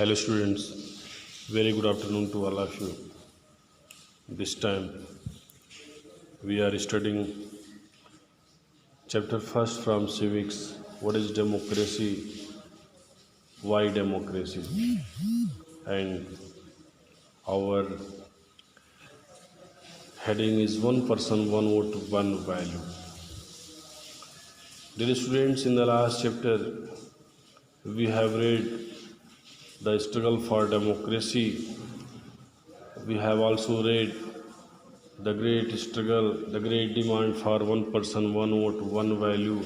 Hello students, very good afternoon to all of you. This time we are studying chapter first from civics. What is democracy? Why democracy? And our heading is one person, one vote, one value. Dear students, in the last chapter we have read the struggle for democracy. We have also read the great struggle, the great demand for one person, one vote, one value.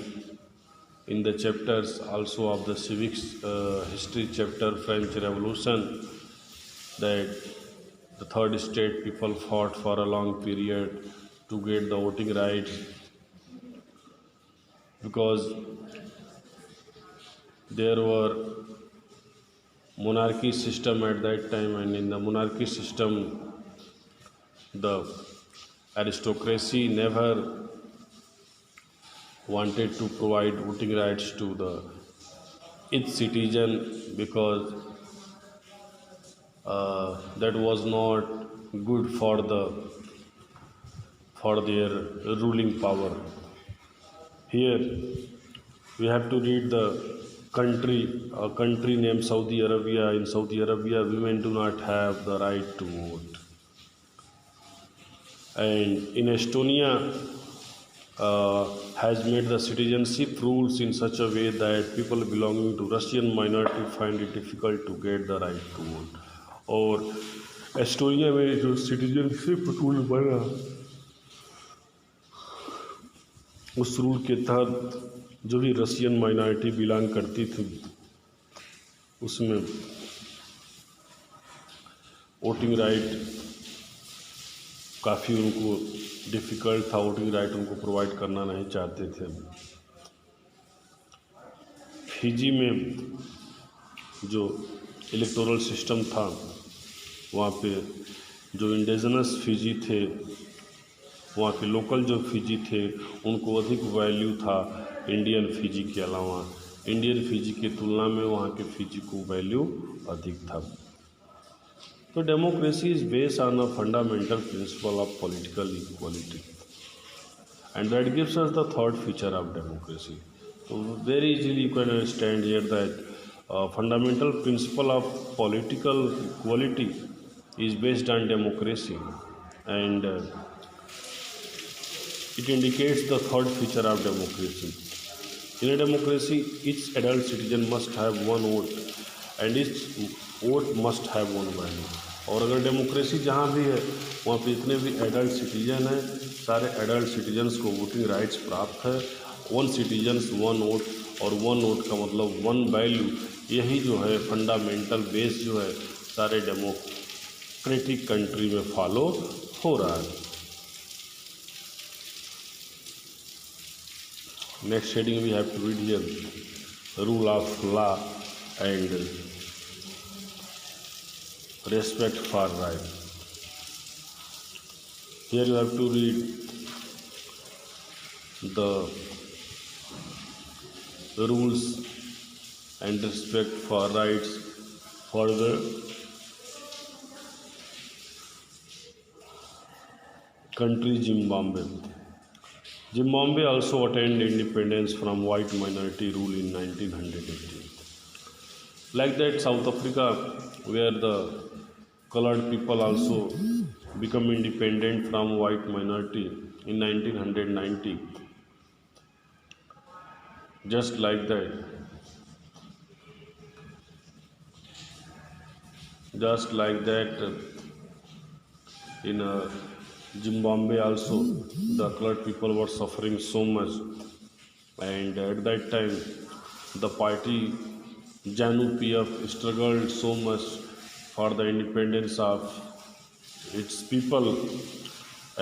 In the chapters also of the civics history chapter, French Revolution, that the third state people fought for a long period to get the voting rights because there were monarchy system at that time, and in the monarchy system the aristocracy never wanted to provide voting rights to the each citizen because that was not good for their ruling power. Here we have to read the a country named Saudi Arabia. In Saudi Arabia, women do not have the right to vote, and in Estonia has made the citizenship rules in such a way that people belonging to Russian minority find it difficult to get the right to vote. और Estonia में जो citizenship rule बना, उस rule के तहत जो भी Russian minority belong करती थी उसमें वोटिंग राइट काफ़ी उनको डिफ़िकल्ट था, वोटिंग राइट उनको प्रोवाइड करना नहीं चाहते थे। फिजी में जो इलेक्टोरल सिस्टम था वहाँ पे जो इंडिजिनस फिजी थे, वहाँ के लोकल जो फिजी थे उनको अधिक वैल्यू था इंडियन फिजी के अलावा। इंडियन फिजी की तुलना में वहाँ के फिजी को वैल्यू अधिक था। तो democracy is based on a fundamental principle of political equality and that gives us the third feature of democracy. So very easily you can understand here that fundamental principle of political equality is based on democracy, and it indicates the third feature of democracy. In a democracy, each adult citizen must have one vote and each vote must have one value. और अगर democracy जहाँ भी है वहाँ पे जितने भी adult citizen हैं, सारे एडल्ट सिटीजन्स को वोटिंग राइट्स प्राप्त है। वन सिटीजन्स वन वोट, और वन वोट का मतलब वन वैल्यू, यही जो है फंडामेंटल बेस जो है सारे डेमोक्रेटिक कंट्री में फॉलो हो रहा है। Next heading we have to read here rule of law and respect for right. Here you have to read the rules and respect for rights for the country Zimbabwe. Zimbabwe also attained independence from white minority rule in 1918. Like that, South Africa, where the colored people also become independent from white minority in 1990. Just like that, in Zimbabwe also the colored people were suffering so much, and at that time the party ZANU-PF struggled so much for the independence of its people,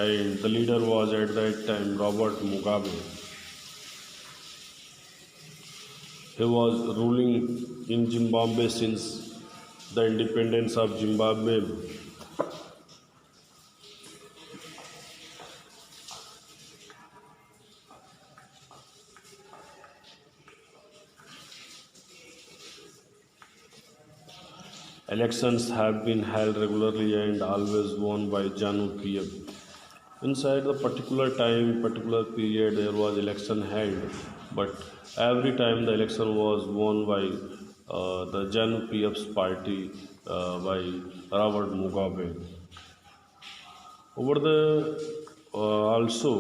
and the leader was at that time Robert Mugabe. He was ruling in Zimbabwe since the independence of Zimbabwe. Elections have been held regularly and always won by ZANU PF. Inside the particular time, particular period, there was election held, but every time the election was won by the ZANU PF's party, by Robert Mugabe. Over the also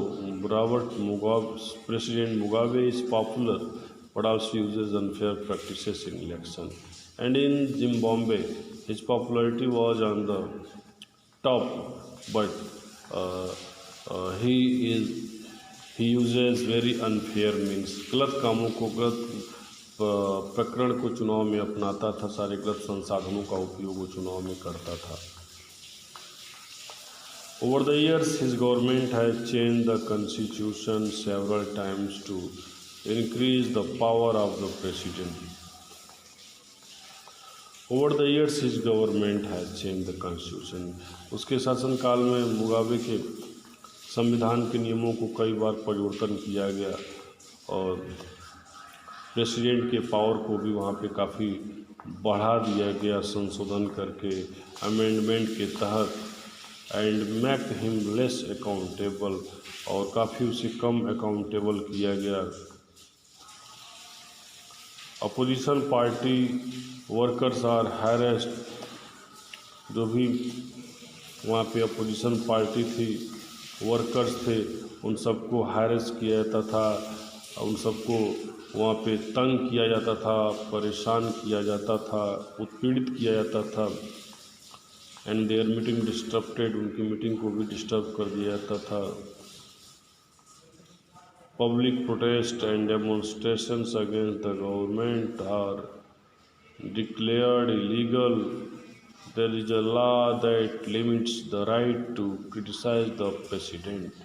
Robert Mugabe, President Mugabe is popular, but also uses unfair practices in election. And in Zimbabwe, his popularity was on the top, but uh, he uses very unfair means, गलत कामों को, गलत प्रकरण को चुनाव में अपनाता था, सारे गलत संसाधनों का उपयोग वो चुनाव में करता था. Over the years, his government has changed the constitution several times to increase the power of the president. Over the years, his government has changed the constitution. उसके शासनकाल में मुगाबे के संविधान के नियमों को कई बार परिवर्तन किया गया और प्रेसिडेंट के पावर को भी वहाँ पे काफ़ी बढ़ा दिया गया संशोधन करके, अमेंडमेंट के तहत, and make him less accountable, और काफ़ी उसे कम अकाउंटेबल किया गया. Opposition party workers are harassed. जो भी वहाँ पे अपोजिशन पार्टी थी, वर्कर्स थे, उन सबको हैरेस किया जाता था, उन सबको वहाँ पे तंग किया जाता था, परेशान किया जाता था, उत्पीड़ित किया जाता था. एंड देयर मीटिंग डिस्टर्बटेड, उनकी मीटिंग को भी डिस्टर्ब कर दिया जाता था. Public protest and demonstrations against the government are declared illegal. There is a law that limits the right to criticize the president.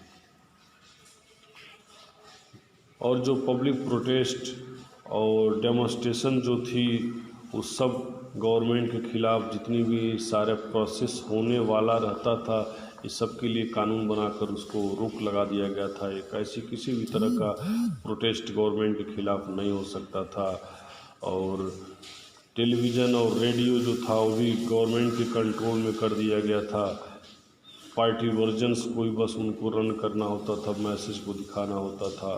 और जो पब्लिक प्रोटेस्ट और डेमोन्स्ट्रेशन जो थी, उस सब गवर्नमेंट के ख़िलाफ़ जितनी भी सारे प्रोसेस होने वाला रहता था, इस सब के लिए कानून बनाकर उसको रोक लगा दिया गया था. एक ऐसी किसी भी तरह का प्रोटेस्ट गवर्नमेंट के ख़िलाफ़ नहीं हो सकता था. और टेलीविज़न और रेडियो जो था वो भी गवर्नमेंट के कंट्रोल में कर दिया गया था. पार्टी वर्जन्स को भी बस उनको रन करना होता था, मैसेज को दिखाना होता था.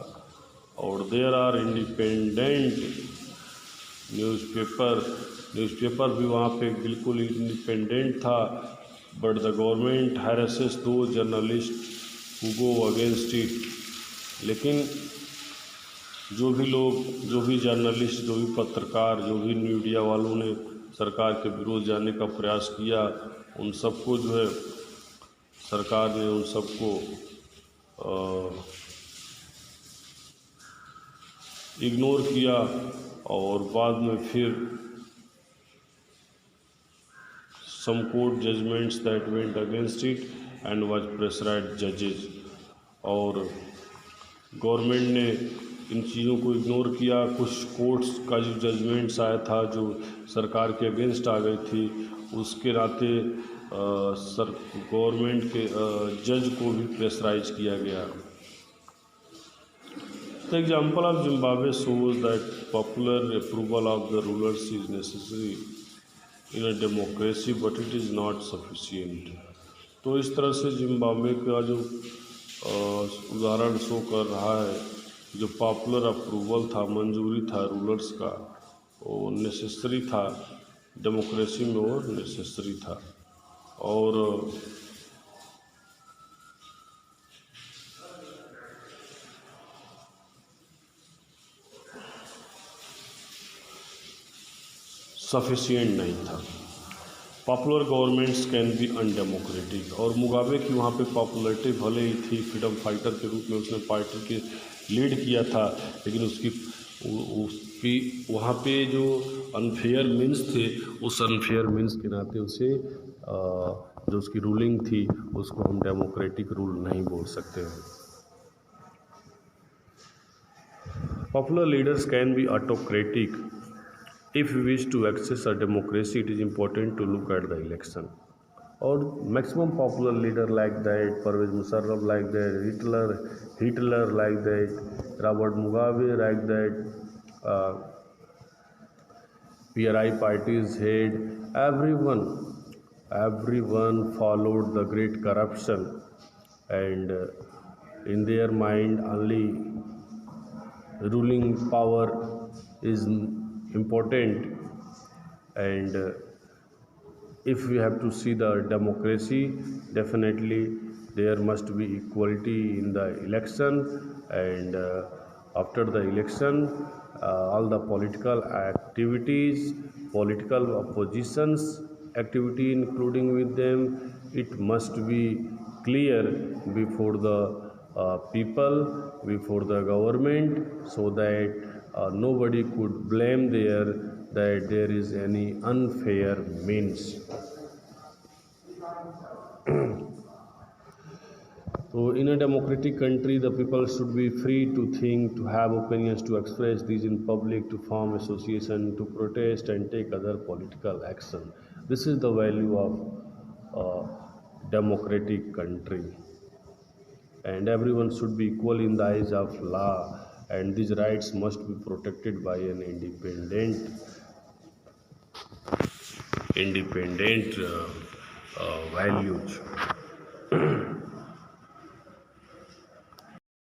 और देयर आर इंडिपेंडेंट न्यूज़पेपर भी वहाँ पे बिल्कुल इंडिपेंडेंट था. बट द गवर्नमेंट हैरेसेस दो journalist who go against it. लेकिन जो भी लोग, जो भी जर्नलिस्ट, जो भी पत्रकार, जो भी मीडिया वालों ने सरकार के विरोध जाने का प्रयास किया, उन सबको जो है सरकार ने उन सबको इग्नोर किया. और बाद में फिर some court judgments that went against it and was pressurized judges. और गवर्नमेंट ने इन चीज़ों को इग्नोर किया. कुछ कोर्ट्स का जो जजमेंट्स आया था जो सरकार के अगेंस्ट आ गई थी, उसके नाते गवर्नमेंट के जज को भी प्रेशराइज किया गया. The example of Zimbabwe shows that popular approval of the rulers is necessary in a democracy, but it is not sufficient. तो इस तरह से जिम्बाब्वे का जो उदाहरण शो कर रहा है, जो पॉपुलर अप्रूवल था, मंजूरी था रूलर्स का, वो नेसेसरी था, डेमोक्रेसी में वो नेसेसरी था. और सफिशिएंट नहीं था. Popular governments can be undemocratic. और मुगाबे की वहाँ पे पॉपुलरिटी भले ही थी, फ्रीडम फाइटर के रूप में उसने पार्टी के लीड किया था, लेकिन उसकी वहाँ पे जो अनफेयर मीन्स थे, उस अनफेयर मीन्स के नाते उसे जो उसकी रूलिंग थी उसको हम डेमोक्रेटिक रूल नहीं बोल सकते हैं. Popular leaders can be autocratic. If we wish to access a democracy, it is important to look at the election. और maximum popular leader like that, Pervez Musharraf like that, Hitler like that, Robert Mugabe like that, PRI parties had everyone followed the great corruption, and in their mind only ruling power is important. And if we have to see the democracy, definitely there must be equality in the election. And after the election, all the political activities, political oppositions activity including with them, it must be clear before the people, before the government, so that nobody could blame there that there is any unfair means. So, in a democratic country, the people should be free to think, to have opinions, to express these in public, to form association, to protest, and take other political action. This is the value of a democratic country, and everyone should be equal in the eyes of law, and these rights must be protected by an independent values.